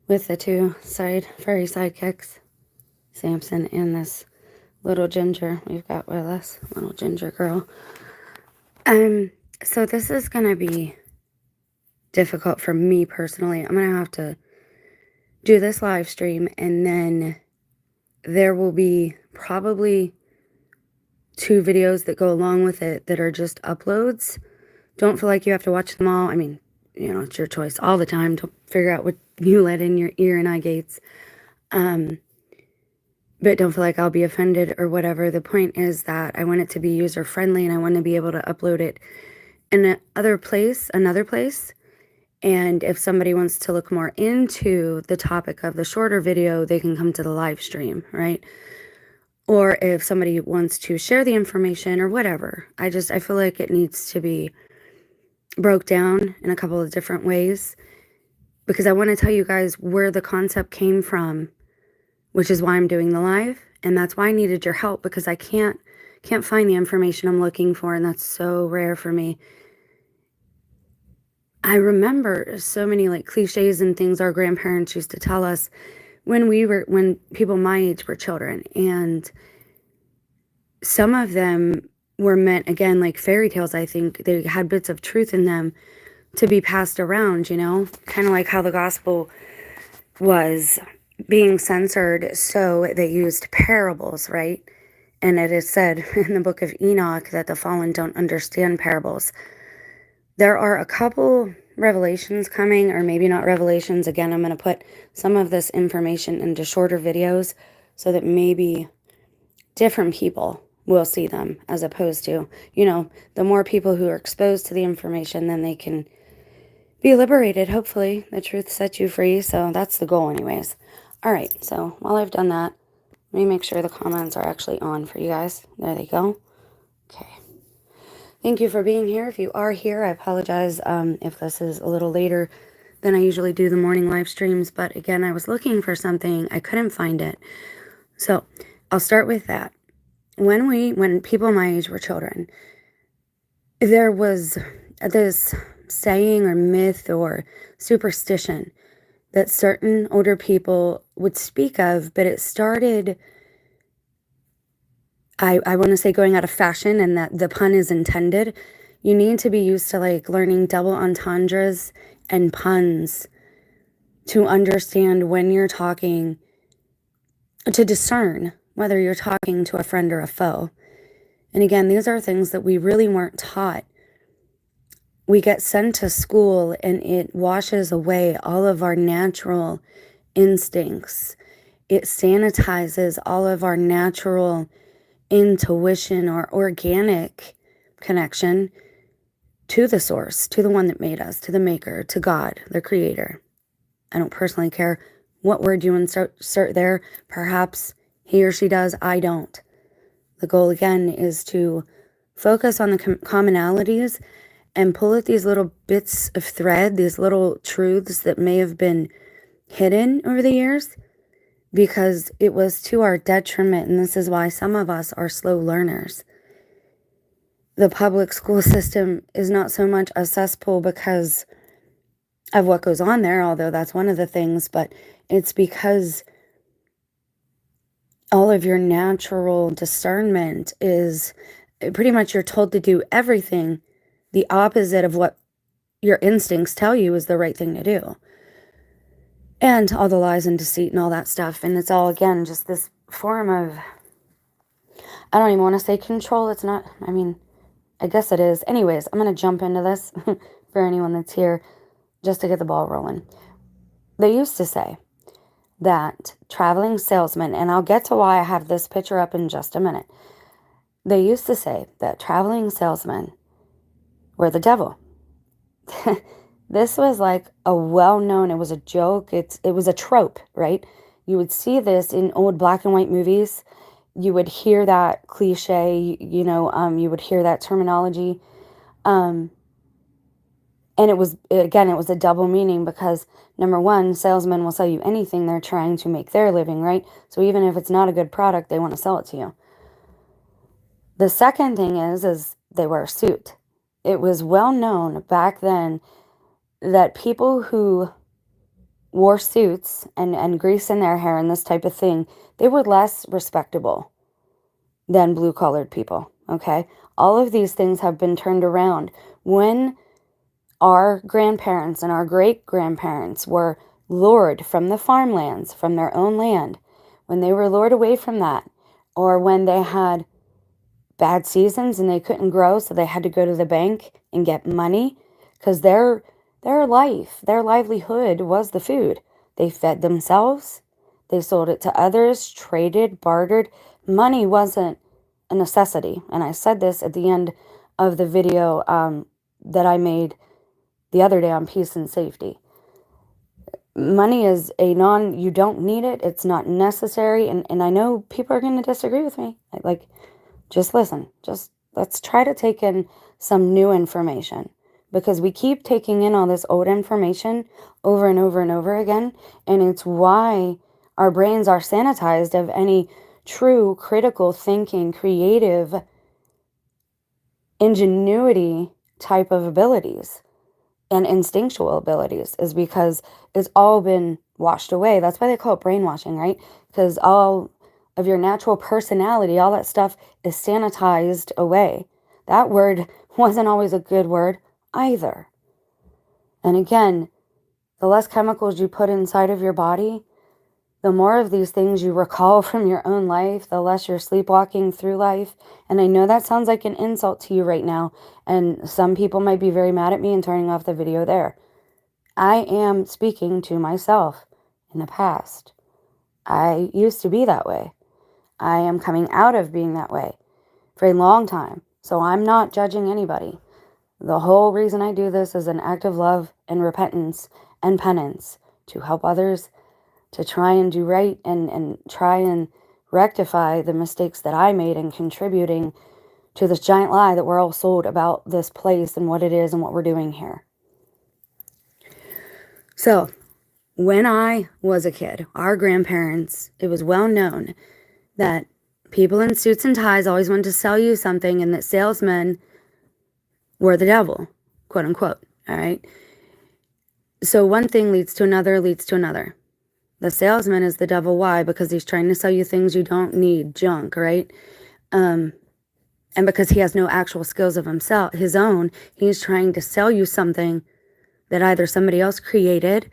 with the two furry sidekicks, Samson and this little ginger we've got with us, little ginger girl. So this is going to be difficult for me personally. I'm going to have to do this live stream, and then there will be probably 2 videos that go along with it that are just uploads. Don't feel like you have to watch them all. I mean, it's your choice all the time to figure out what you let in your ear and eye gates. But don't feel like I'll be offended or whatever. The point is that I want it to be user friendly, and I want to be able to upload it in another place. And if somebody wants to look more into the topic of the shorter video, they can come to the live stream, right? Or if somebody wants to share the information or whatever. I feel like it needs to be broke down in a couple of different ways, because I want to tell you guys where the concept came from, which is why I'm doing the live. And that's why I needed your help, because I can't find the information I'm looking for, and that's so rare for me. I remember so many like cliches and things our grandparents used to tell us when people my age were children, and some of them were meant, again, like fairy tales. I think they had bits of truth in them to be passed around, kind of like how the gospel was being censored, so they used parables, right? And it is said in the book of Enoch that the fallen don't understand parables. There are a couple revelations coming, or maybe not revelations. Again, I'm going to put some of this information into shorter videos so that maybe different people will see them, as opposed to, the more people who are exposed to the information, then they can be liberated. Hopefully the truth sets you free. So that's the goal anyways. All right. So while I've done that, let me make sure the comments are actually on for you guys. There they go. Okay. Thank you for being here. If you are here, I apologize if this is a little later than I usually do the morning live streams. But again, I was looking for something. I couldn't find it. So I'll start with that. When people my age were children, there was this saying or myth or superstition that certain older people would speak of, but it started, I want to say, going out of fashion, and that the pun is intended. You need to be used to like learning double entendres and puns to understand when you're talking, to discern whether you're talking to a friend or a foe. And again, these are things that we really weren't taught. We get sent to school, and it washes away all of our natural instincts. It sanitizes all of our natural intuition or organic connection to the source, to the one that made us, to the maker, to God, the creator. I don't personally care what word you insert there. Perhaps he or she does. I don't. The goal, again, is to focus on the commonalities and pull at these little bits of thread, these little truths that may have been hidden over the years, because it was to our detriment. And this is why some of us are slow learners. The public school system is not so much a cesspool because of what goes on there, although that's one of the things, but it's because all of your natural discernment is pretty much, you're told to do everything the opposite of what your instincts tell you is the right thing to do. And all the lies and deceit and all that stuff. And it's all, again, just this form of, I don't even want to say control. It's not, I guess it is. Anyways, I'm going to jump into this for anyone that's here just to get the ball rolling. They used to say that traveling salesmen, and I'll get to why I have this picture up in just a minute. They used to say that traveling salesmen were the devil. This was like a well-known, it was a joke, it was a trope, right? You would see this in old black and white movies. You would hear that cliche, you would hear that terminology. And it was a double meaning, because number one, salesmen will sell you anything. They're trying to make their living, right? So even if it's not a good product, they want to sell it to you. The second thing is they wear a suit. It was well known back then that people who wore suits and grease in their hair and this type of thing, they were less respectable than blue-collared people, okay? All of these things have been turned around. When our grandparents and our great-grandparents were lured from the farmlands, from their own land, when they were lured away from that, or when they had bad seasons and they couldn't grow, so they had to go to the bank and get money, because their life, their livelihood was the food. They fed themselves, they sold it to others, traded, bartered. Money wasn't a necessity. And I said this at the end of the video that I made the other day on peace and safety. Money is you don't need it. It's not necessary. And I know people are going to disagree with me. Like, just listen. Let's try to take in some new information, because we keep taking in all this old information over and over and over again. And it's why our brains are sanitized of any true critical thinking, creative, ingenuity type of abilities and instinctual abilities, is because it's all been washed away. That's why they call it brainwashing, right? Because all of your natural personality, all that stuff is sanitized away. That word wasn't always a good word either. And again, the less chemicals you put inside of your body, the more of these things you recall from your own life, the less you're sleepwalking through life. And I know that sounds like an insult to you right now, and some people might be very mad at me and turning off the video there. I am speaking to myself in the past. I used to be that way. I am coming out of being that way for a long time. So I'm not judging anybody. The whole reason I do this is an act of love and repentance and penance to help others to try and do right and try and rectify the mistakes that I made in contributing to this giant lie that we're all sold about this place and what it is and what we're doing here. So, when I was a kid, our grandparents, it was well known that people in suits and ties always wanted to sell you something, and that salesmen were the devil, quote unquote, all right? So one thing leads to another, leads to another. The salesman is the devil. Why? Because he's trying to sell you things you don't need, junk, right? And because he has no actual skills of his own, he's trying to sell you something that either somebody else created,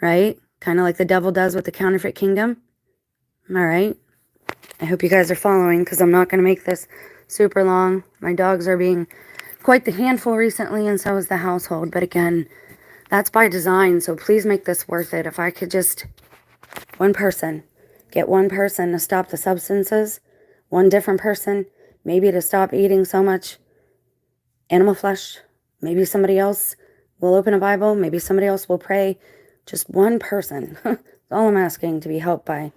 right? Kind of like the devil does with the counterfeit kingdom. All right. I hope you guys are following, because I'm not going to make this super long. My dogs are being quite the handful recently, and so is the household. But again, that's by design, so please make this worth it. If I could just, get one person to stop the substances, one different person, maybe to stop eating so much animal flesh, maybe somebody else will open a Bible, maybe somebody else will pray, just one person. That's all I'm asking, to be helped by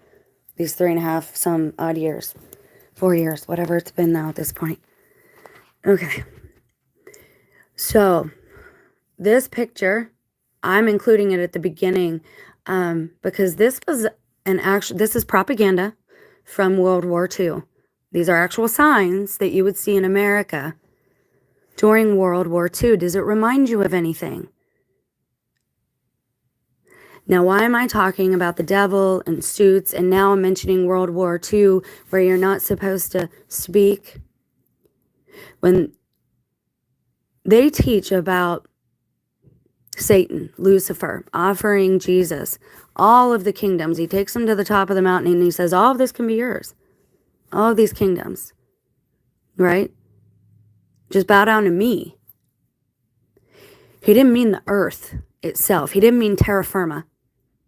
these 3.5 some odd years, 4 years, whatever it's been now at this point. Okay. So, this picture, I'm including it at the beginning because this was this is propaganda from World War II. These are actual signs that you would see in America during World War II. Does it remind you of anything? Now, why am I talking about the devil and suits, and now I'm mentioning World War II, where you're not supposed to speak? When they teach about Satan, Lucifer, offering Jesus all of the kingdoms, he takes them to the top of the mountain and he says, all of this can be yours. All of these kingdoms, right? Just bow down to me. He didn't mean the earth itself. He didn't mean terra firma.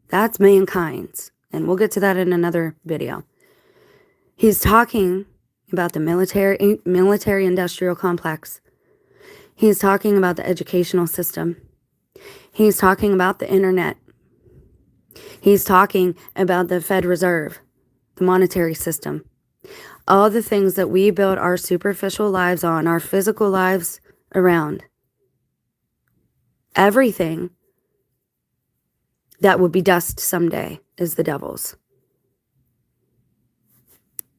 That's mankind's. And we'll get to that in another video. He's talking about the military industrial complex. He's talking about the educational system. He's talking about the internet. He's talking about the Fed Reserve, the monetary system. All the things that we build our superficial lives on, our physical lives around. Everything that would be dust someday is the devil's.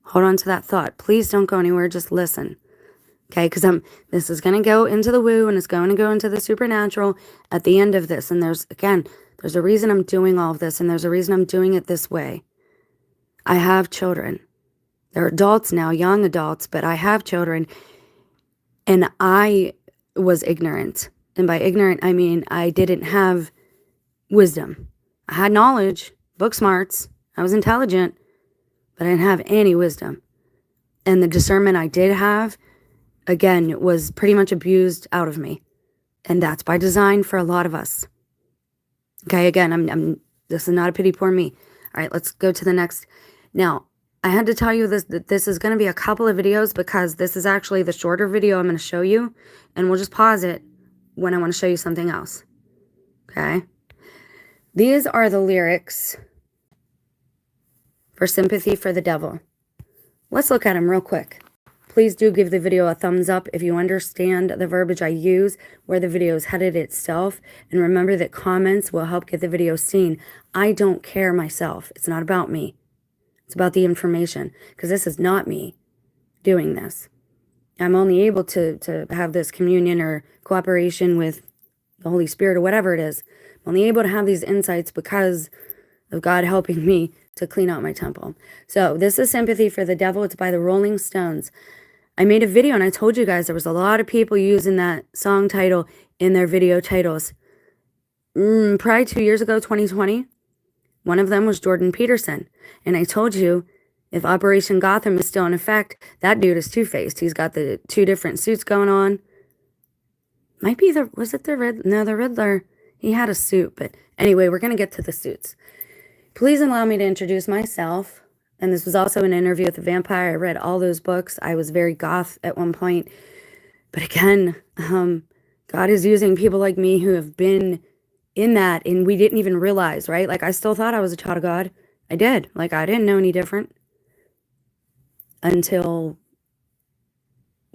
Hold on to that thought. Please don't go anywhere. Just listen. Okay, because this is going to go into the woo, and it's going to go into the supernatural at the end of this. And there's There's a reason I'm doing all of this, and there's a reason I'm doing it this way. I have children. They're adults now, young adults, but I have children, and I was ignorant. And by ignorant, I mean I didn't have wisdom. I had knowledge, book smarts, I was intelligent, but I didn't have any wisdom. And the discernment I did have, again, was pretty much abused out of me. And that's by design for a lot of us. Okay, again, this is not a pity poor me. All right, let's go to the next. Now, I had to tell you that this is going to be a couple of videos because this is actually the shorter video I'm going to show you. And we'll just pause it when I want to show you something else. Okay? These are the lyrics for Sympathy for the Devil. Let's look at them real quick. Please do give the video a thumbs up if you understand the verbiage I use, where the video is headed itself, and remember that comments will help get the video seen. I don't care myself. It's not about me. It's about the information, because this is not me doing this. I'm only able to have this communion or cooperation with the Holy Spirit or whatever it is. I'm only able to have these insights because of God helping me to clean out my temple. So this is Sympathy for the Devil. It's by the Rolling Stones. I made a video and I told you guys there was a lot of people using that song title in their video titles. Probably 2 years ago, 2020, one of them was Jordan Peterson. And I told you, if Operation Gotham is still in effect, that dude is two-faced. He's got the two different suits going on. Might be was it the Riddler. He had a suit, but anyway, we're going to get to the suits. Please allow me to introduce myself. And this was also an interview with the vampire. I read all those books. I was very goth at one point. But again, God is using people like me who have been in that, and we didn't even realize, right? Like, I still thought I was a child of God. I did. Like, I didn't know any different until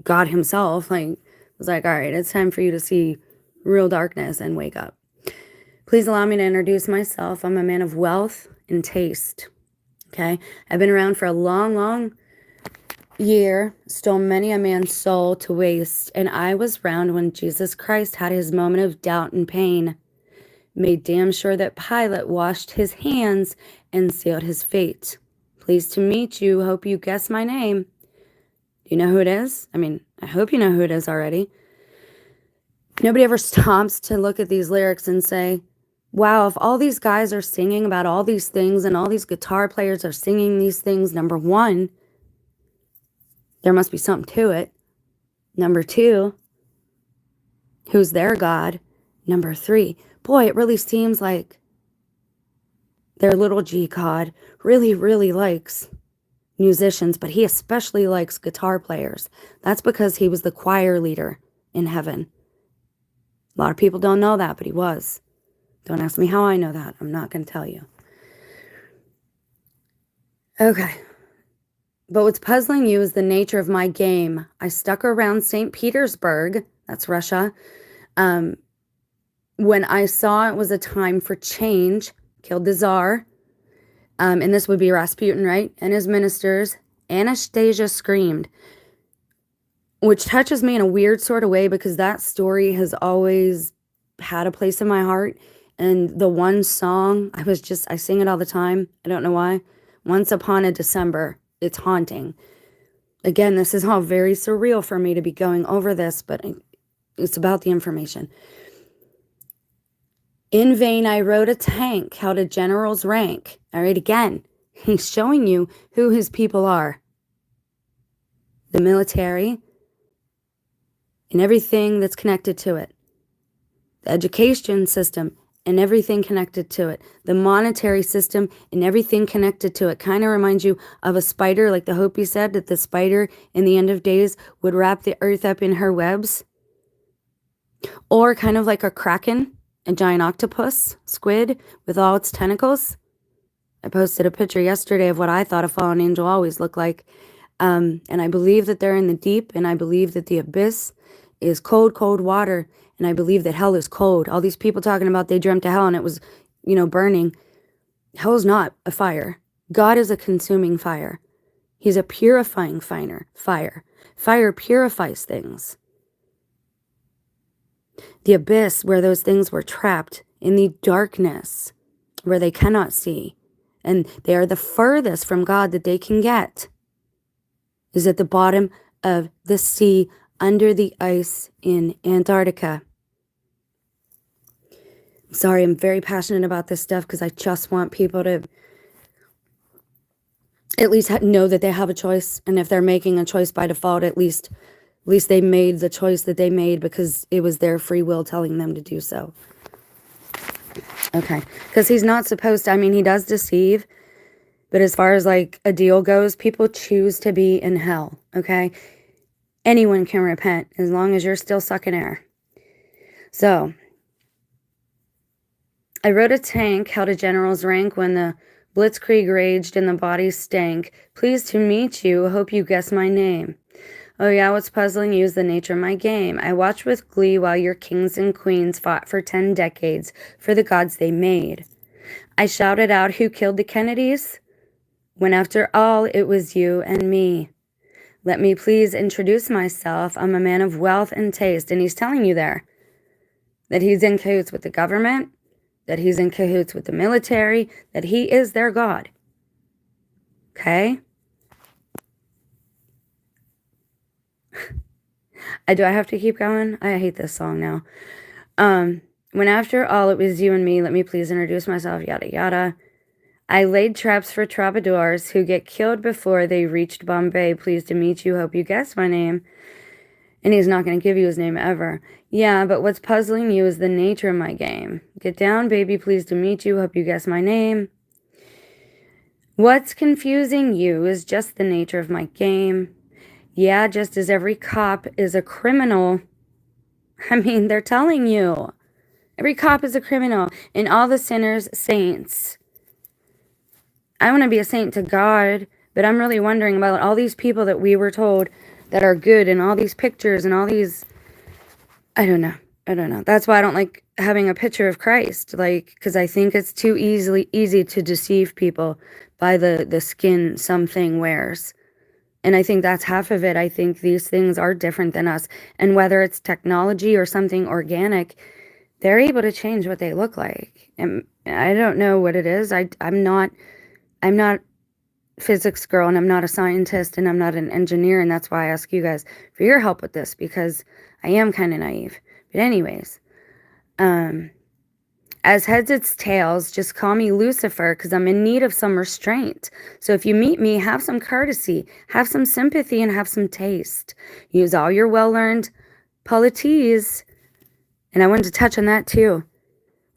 God himself, was like, all right, it's time for you to see real darkness and wake up. Please allow me to introduce myself. I'm a man of wealth and taste. Okay, I've been around for a long, long year, stole many a man's soul to waste, and I was round when Jesus Christ had his moment of doubt and pain, made damn sure that Pilate washed his hands and sealed his fate. Pleased to meet you, hope you guess my name. Do you know who it is? I mean, I hope you know who it is already. Nobody ever stops to look at these lyrics and say, wow, if all these guys are singing about all these things and all these guitar players are singing these things, number one, there must be something to it. Number two, who's their God? Number three, boy, it really seems like their little G God really, really likes musicians, but he especially likes guitar players. That's because he was the choir leader in heaven. A lot of people don't know that, but he was. Don't ask me how I know that. I'm not going to tell you. Okay. But what's puzzling you is the nature of my game. I stuck around St. Petersburg, that's Russia, when I saw it was a time for change, killed the Tsar, and this would be Rasputin, right? And his ministers. Anastasia screamed, which touches me in a weird sort of way because that story has always had a place in my heart. And the one song, I sing it all the time. I don't know why. Once Upon a December. It's haunting. Again, this is all very surreal for me to be going over this, but it's about the information. In vain I rode a tank, held a general's rank. All right, again, he's showing you who his people are. The military and everything that's connected to it. The education system and everything connected to it. The monetary system and everything connected to it. Kind of reminds you of a spider, like the Hopi said, that the spider in the end of days would wrap the earth up in her webs. Or kind of like a kraken, a giant octopus, squid, with all its tentacles. I posted a picture yesterday of what I thought a fallen angel always looked like. And I believe that they're in the deep, and I believe that the abyss is cold, cold water. And I believe that hell is cold. All these people talking about they dreamt of hell and it was, burning. Hell is not a fire. God is a consuming fire. He's a purifying fire. Fire purifies things. The abyss where those things were trapped in the darkness where they cannot see, and they are the furthest from God that they can get, is at the bottom of the sea under the ice in Antarctica. Sorry, I'm very passionate about this stuff because I just want people to at least know that they have a choice. And if they're making a choice by default, at least they made the choice that they made because it was their free will telling them to do so. Okay. Because he's not supposed to, I mean, he does deceive. But as far as like a deal goes, people choose to be in hell. Okay. Anyone can repent as long as you're still sucking air. So I rode a tank, held a general's rank when the blitzkrieg raged and the bodies stank. Pleased to meet you. Hope you guess my name. Oh yeah, what's puzzling you is the nature of my game. I watched with glee while your kings and queens fought for 10 decades for the gods they made. I shouted out who killed the Kennedys, when after all it was you and me. Let me please introduce myself. I'm a man of wealth and taste. And he's telling you there that he's in cahoots with the government, that he's in cahoots with the military, that he is their God. Okay? Do I have to keep going? I hate this song now. When after all it was you and me, let me please introduce myself, yada yada. I laid traps for troubadours who get killed before they reached Bombay. Pleased to meet you. Hope you guess my name. And he's not going to give you his name ever. Yeah, but what's puzzling you is the nature of my game. Get down, baby. Pleased to meet you. Hope you guess my name. What's confusing you is just the nature of my game. Yeah, just as every cop is a criminal. I mean, they're telling you. Every cop is a criminal. And all the sinners, saints. I want to be a saint to God, but I'm really wondering about all these people that we were told that are good and all these pictures and all these, I don't know. That's why I don't like having a picture of Christ, like, because I think it's too easy to deceive people by the skin something wears. And I think that's half of it. I think these things are different than us. And whether it's technology or something organic, they're able to change what they look like. And I don't know what it is. I'm not physics girl, and I'm not a scientist, and I'm not an engineer, and that's why I ask you guys for your help with this, because I am kind of naive. But anyways, as heads it's tails, just call me Lucifer, because I'm in need of some restraint. So if you meet me, have some courtesy, have some sympathy, and have some taste. Use all your well-learned polities. And I wanted to touch on that too.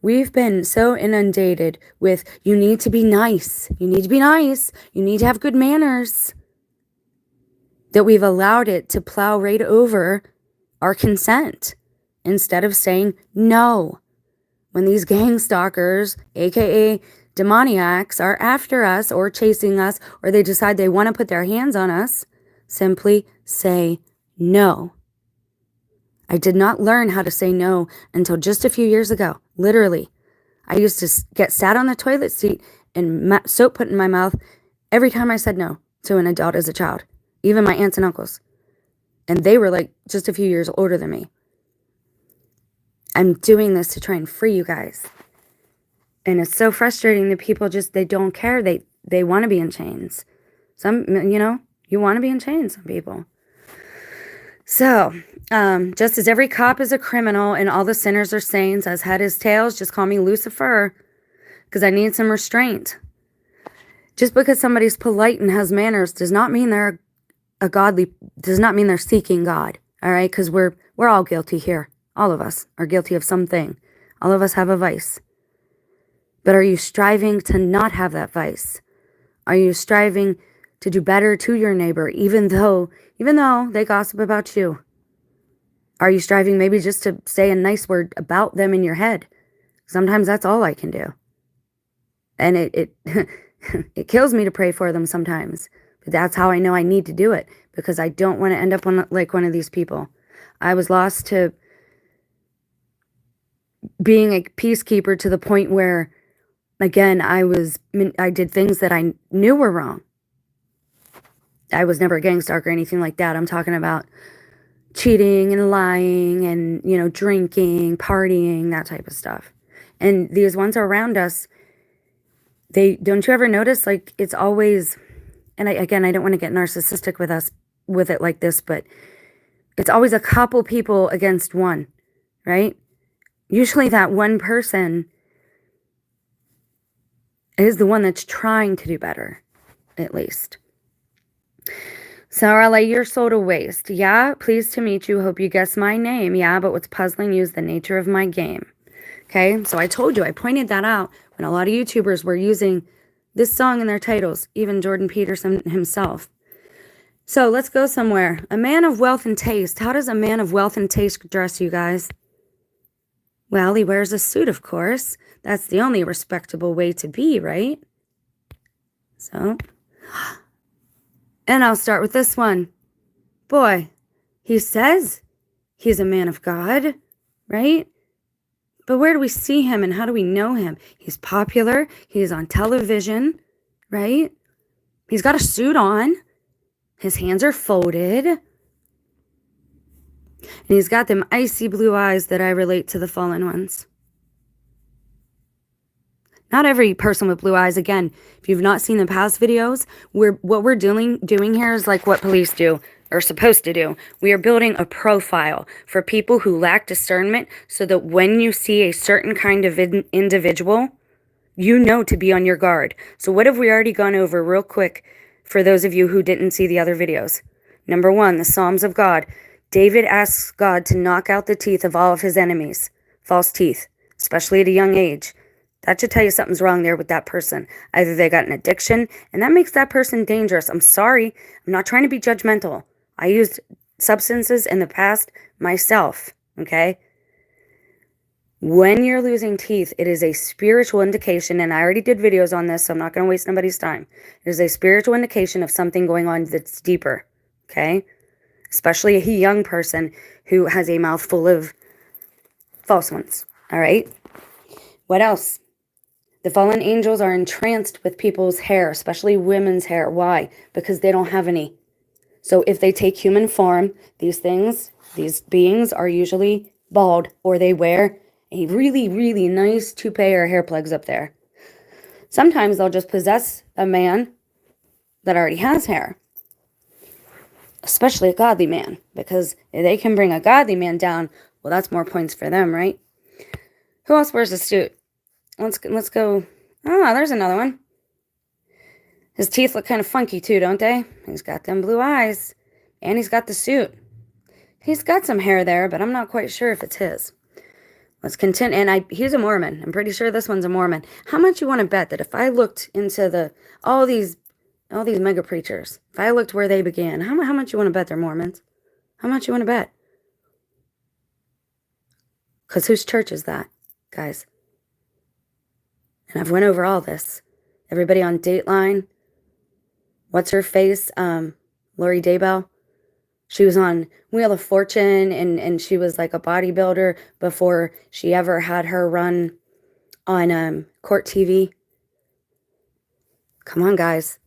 We've been so inundated with, you need to be nice. You need to be nice. You need to have good manners. That we've allowed it to plow right over our consent instead of saying no. When these gang stalkers, aka demoniacs, are after us or chasing us, or they decide they want to put their hands on us, simply say no. I did not learn how to say no until just a few years ago. Literally. I used to get sat on the toilet seat and soap put in my mouth every time I said no to an adult as a child. Even my aunts and uncles. And they were like just a few years older than me. I'm doing this to try and free you guys. And it's so frustrating that people just, they don't care. They want to be in chains. Some, you want to be in chains, some people. So, just as every cop is a criminal and all the sinners are saints, as head is tails, just call me Lucifer, because I need some restraint. Just because somebody's polite and has manners does not mean they're does not mean they're seeking God, all right? Because we're all guilty here. All of us are guilty of something. All of us have a vice. But are you striving to not have that vice? Are you striving to do better to your neighbor, even though they gossip about you? Are you striving maybe just to say a nice word about them in your head? Sometimes that's all I can do. And it it kills me to pray for them sometimes. But that's how I know I need to do it, because I don't want to end up like one of these people. I was lost to being a peacekeeper to the point where, again, I did things that I knew were wrong. I was never a gang stalker or anything like that. I'm talking about cheating and lying and, drinking, partying, that type of stuff. And these ones around us, don't you ever notice, like, it's always, and I don't want to get narcissistic with it like this, but it's always a couple people against one, right? Usually that one person is the one that's trying to do better, at least. Sarah, lay your soul to waste. Yeah, pleased to meet you. Hope you guess my name. Yeah, but what's puzzling you is the nature of my game. Okay, so I told you, I pointed that out when a lot of YouTubers were using this song in their titles, even Jordan Peterson himself. So let's go somewhere. A man of wealth and taste. How does a man of wealth and taste dress, you guys? Well, he wears a suit, of course. That's the only respectable way to be, right? So, and I'll start with this one. Boy, he says he's a man of God, right? But where do we see him and how do we know him? He's popular. He's on television, right? He's got a suit on. His hands are folded. And he's got them icy blue eyes that I relate to the fallen ones. Not every person with blue eyes. Again, if you've not seen the past videos, what we're doing here is like what police do, or supposed to do. We are building a profile for people who lack discernment so that when you see a certain kind of individual, you know to be on your guard. So what have we already gone over real quick for those of you who didn't see the other videos? Number 1, the Psalms of God. David asks God to knock out the teeth of all of his enemies, false teeth, especially at a young age. That should tell you something's wrong there with that person. Either they got an addiction, and that makes that person dangerous. I'm sorry. I'm not trying to be judgmental. I used substances in the past myself, okay? When you're losing teeth, it is a spiritual indication, and I already did videos on this, so I'm not going to waste nobody's time. It is a spiritual indication of something going on that's deeper, okay? Especially a young person who has a mouth full of false ones, all right? What else? The fallen angels are entranced with people's hair, especially women's hair. Why? Because they don't have any. So if they take human form, these beings are usually bald, or they wear a really, really nice toupee or hair plugs up there. Sometimes they'll just possess a man that already has hair, especially a godly man, because if they can bring a godly man down, well, that's more points for them, right? Who else wears a suit? Let's go. Oh, there's another one. His teeth look kind of funky too, don't they? He's got them blue eyes, and he's got the suit. He's got some hair there, but I'm not quite sure if it's his. Let's continue. And he's a Mormon. I'm pretty sure this one's a Mormon. How much you want to bet that if I looked into all these mega preachers, if I looked where they began, how much you want to bet they're Mormons? How much you want to bet? Because whose church is that, guys? And I've went over all this. Everybody on Dateline. What's her face? Lori Daybell. She was on Wheel of Fortune, and she was like a bodybuilder before she ever had her run on Court TV. Come on, guys.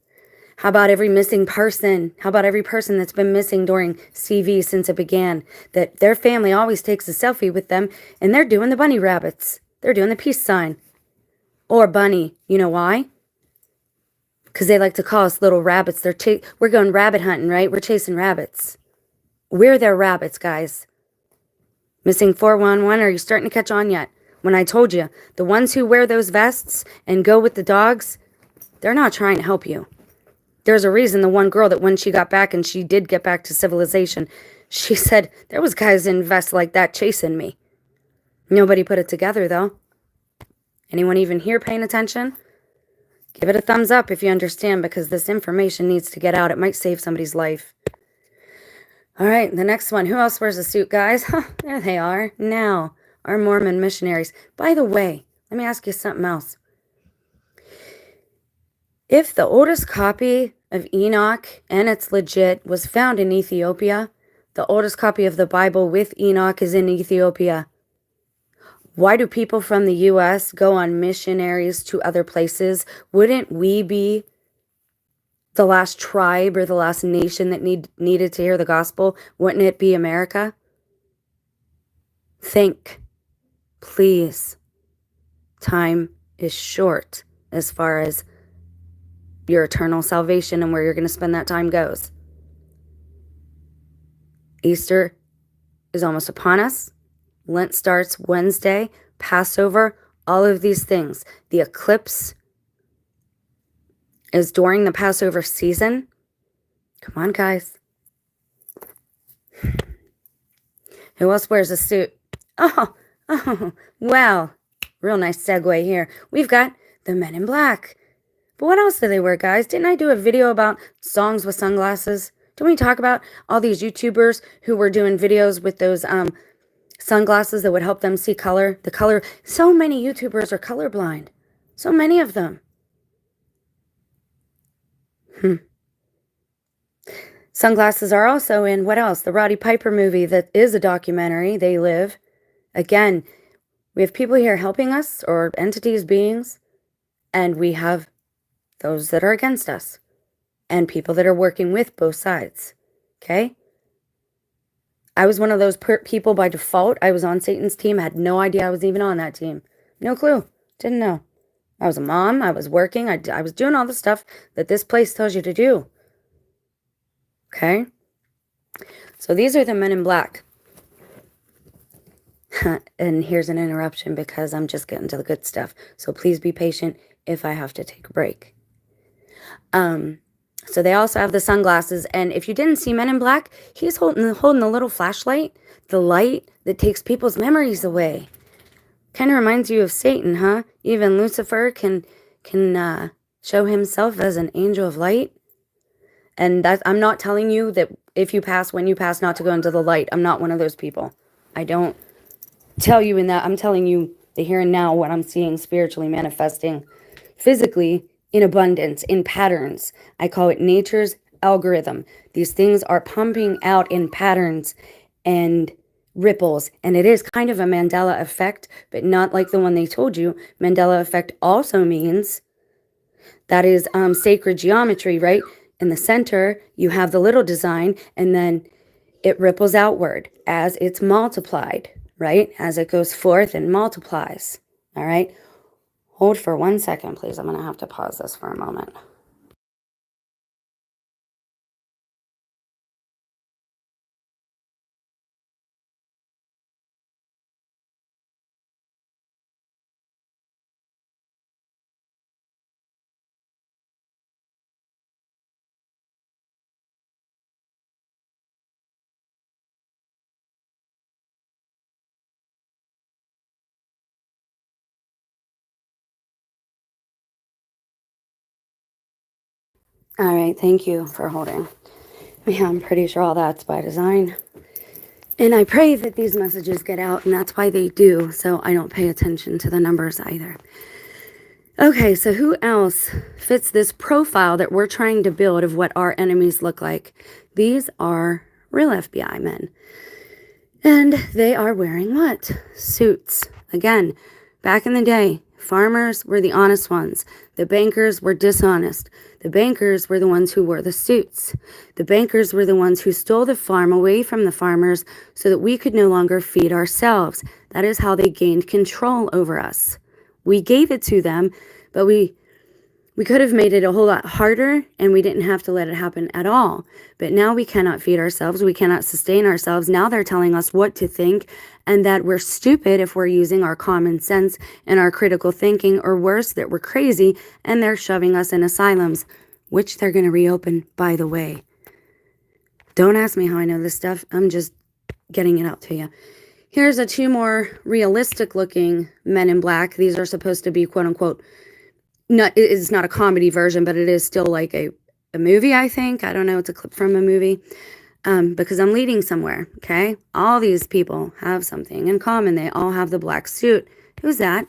How about every missing person? How about every person that's been missing during CV since it began? That their family always takes a selfie with them, and they're doing the bunny rabbits. They're doing the peace sign. Or bunny. You know why? Because they like to call us little rabbits. We're going rabbit hunting, right? We're chasing rabbits. We're their rabbits, guys. Missing 411, are you starting to catch on yet? When I told you, the ones who wear those vests and go with the dogs, they're not trying to help you. There's a reason the one girl that when she got back, and she did get back to civilization, she said, there was guys in vests like that chasing me. Nobody put it together, though. Anyone even here paying attention? Give it a thumbs up if you understand, because this information needs to get out. It might save somebody's life. All right, the next one. Who else wears a suit, guys? There they are. Now, our Mormon missionaries. By the way, let me ask you something else. If the oldest copy of Enoch, and it's legit, was found in Ethiopia, the oldest copy of the Bible with Enoch is in Ethiopia, why do people from the U.S. go on missionaries to other places? Wouldn't we be the last tribe or the last nation that needed to hear the gospel? Wouldn't it be America? Think, please. time is short as far as your eternal salvation and where you're going to spend that time goes. Easter is almost upon us. Lent starts Wednesday, Passover, all of these things. The eclipse is during the Passover season. Come on, guys. Who else wears a suit? Oh, well, real nice segue here. We've got the Men in Black. But what else do they wear, guys? Didn't I do a video about songs with sunglasses? Didn't we talk about all these YouTubers who were doing videos with those sunglasses that would help them see color? The color. So many YouTubers are colorblind. So many of them. Sunglasses are also in, what else? The Roddy Piper movie that is a documentary, They Live. Again, we have people here helping us, or entities, beings, and we have those that are against us, and people that are working with both sides, okay? I was one of those people by default. I was on Satan's team, had no idea I was even on that team. No clue. Didn't know. I was a mom. I was working. I was doing all the stuff that this place tells you to do. Okay? So these are the Men in Black. And here's an interruption because I'm just getting to the good stuff. So please be patient if I have to take a break. So they also have the sunglasses. And if you didn't see Men in Black, he's holding the little flashlight, the light that takes people's memories away. Kind of reminds you of Satan, huh? Even Lucifer can show himself as an angel of light. And that, I'm not telling you that if you pass, when you pass, not to go into the light. I'm not one of those people. I don't tell you in that. I'm telling you the here and now, what I'm seeing spiritually manifesting physically in abundance, in patterns. I call it nature's algorithm. These things are pumping out in patterns and ripples. And it is kind of a Mandela effect, but not like the one they told you. Mandela effect also means that is sacred geometry, right? In the center, you have the little design, and then it ripples outward as it's multiplied, right? As it goes forth and multiplies, all right? Hold for 1 second, please. I'm going to have to pause this for a moment. All right, thank you for holding. Yeah, I'm pretty sure all that's by design. And I pray that these messages get out, and that's why they do, so I don't pay attention to the numbers either. Okay, so who else fits this profile that we're trying to build of what our enemies look like? These are real FBI men. And they are wearing what? Suits. Again, back in the day, farmers were the honest ones. The bankers were dishonest. The bankers were the ones who wore the suits. The bankers were the ones who stole the farm away from the farmers so that we could no longer feed ourselves. That is how they gained control over us. We gave it to them, but we could have made it a whole lot harder, and we didn't have to let it happen at all. But now we cannot feed ourselves. We cannot sustain ourselves. Now they're telling us what to think, and that we're stupid if we're using our common sense and our critical thinking, or worse, that we're crazy, and they're shoving us in asylums, which they're going to reopen, by the way. Don't ask me how I know this stuff. I'm just getting it out to you. Here's 2 more realistic looking Men in Black. These are supposed to be, quote unquote, it's not a comedy version, but it is still like a movie, I think. I don't know. It's a clip from a movie. Because I'm leading somewhere, okay? All these people have something in common. They all have the black suit. Who's that?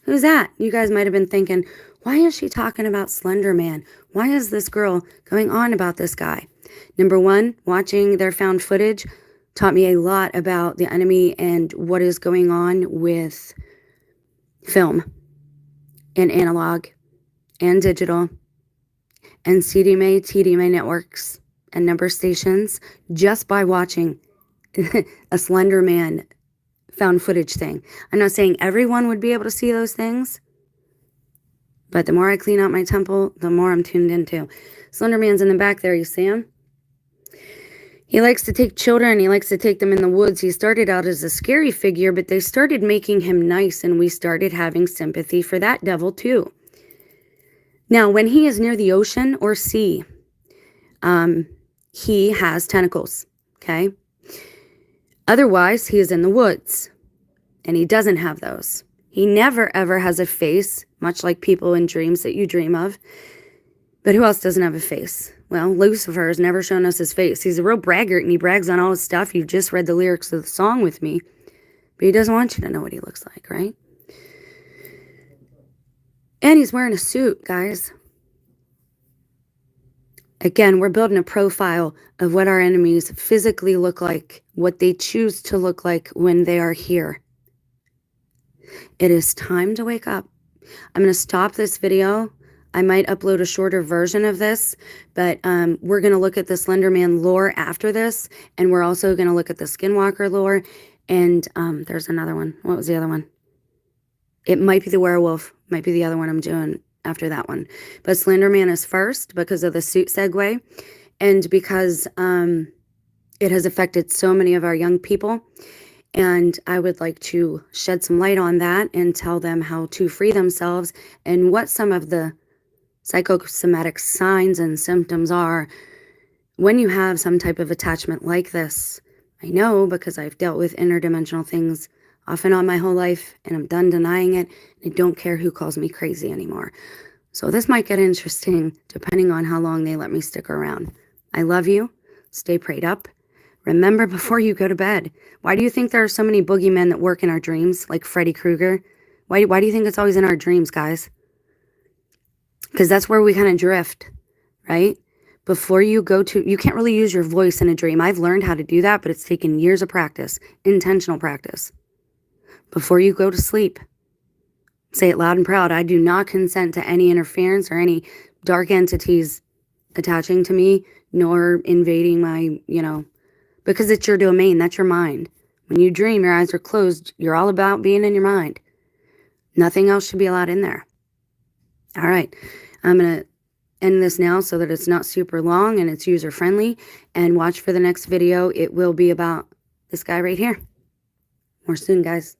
Who's that? You guys might have been thinking, why is she talking about Slender Man? Why is this girl going on about this guy? Number 1, watching their found footage taught me a lot about the enemy and what is going on with film and analog and digital and CDMA, TDMA networks and number stations just by watching a Slender Man found footage thing. I'm not saying everyone would be able to see those things, but the more I clean out my temple, the more I'm tuned into. Slender Man's in the back there, you see him? He likes to take children. He likes to take them in the woods. He started out as a scary figure, but they started making him nice, and we started having sympathy for that devil too. Now, when he is near the ocean or sea, he has tentacles, okay? Otherwise, he is in the woods, and he doesn't have those. He never, ever has a face, much like people in dreams that you dream of. But who else doesn't have a face? Well, Lucifer has never shown us his face. He's a real braggart, and he brags on all his stuff. You've just read the lyrics of the song with me. But he doesn't want you to know what he looks like, right? And he's wearing a suit, guys. Again, we're building a profile of what our enemies physically look like, what they choose to look like when they are here. It is time to wake up. I'm going to stop this video. I might upload a shorter version of this, but we're going to look at the Slender Man lore after this, and we're also going to look at the Skinwalker lore, and there's another one. What was the other one? It might be the werewolf, might be the other one I'm doing after that one. But Slender Man is first because of the suit segue, and because it has affected so many of our young people, and I would like to shed some light on that and tell them how to free themselves and what some of the psychosomatic signs and symptoms are when you have some type of attachment like this. I know because I've dealt with interdimensional things off and on my whole life, and I'm done denying it. I don't care who calls me crazy anymore. So this might get interesting depending on how long they let me stick around. I love you. Stay prayed up. Remember before you go to bed. Why do you think there are so many boogeymen that work in our dreams, like Freddy Krueger? Why do you think it's always in our dreams, guys? Because that's where we kind of drift, right? Before you go to, you can't really use your voice in a dream. I've learned how to do that, but it's taken years of practice, intentional practice. Before you go to sleep, say it loud and proud. I do not consent to any interference or any dark entities attaching to me, nor invading my, because it's your domain. That's your mind. When you dream, your eyes are closed. You're all about being in your mind. Nothing else should be allowed in there. All right. I'm going to end this now so that it's not super long and it's user friendly. And watch for the next video. It will be about this guy right here. More soon, guys.